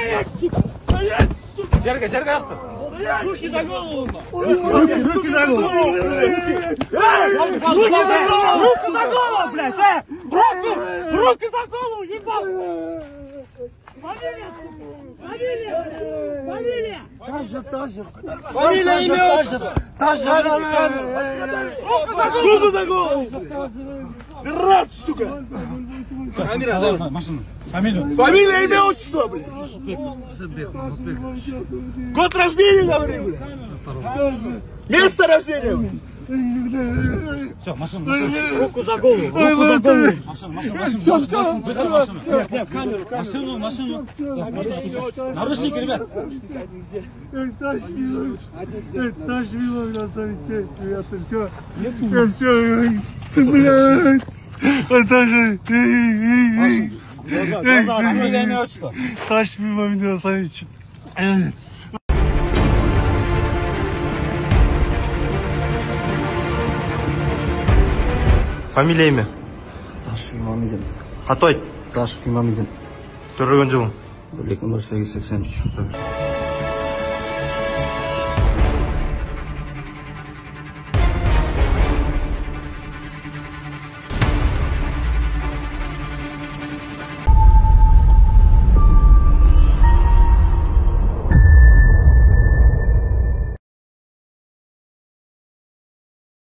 Стоять, сука! Стоять, сука! Жерга яқты. Руки за голову! Руки за голову! Руки за голову! Руки за голову, блядь! Руки за голову, ебал! Фамилия! Та же. Фамилия, имя, отчество! Руку за голову! Ты раз, сука! Фамилия, имя, отчество, блядь! Год рождения, говори, блядь! Место рождения, блядь! Все, машину. Руку за голову! Руку за голову! Машину. Наручники, ребят. Тащи его на совещание. Все, блядь. Это же... Глаза, фамилия, имя, отчество. Тащи его на совещание. Фамилия, имя. Ташев Имамидин. Атой. Ташев Имамидин. Төрөлгөн жылың. 2 номер 883.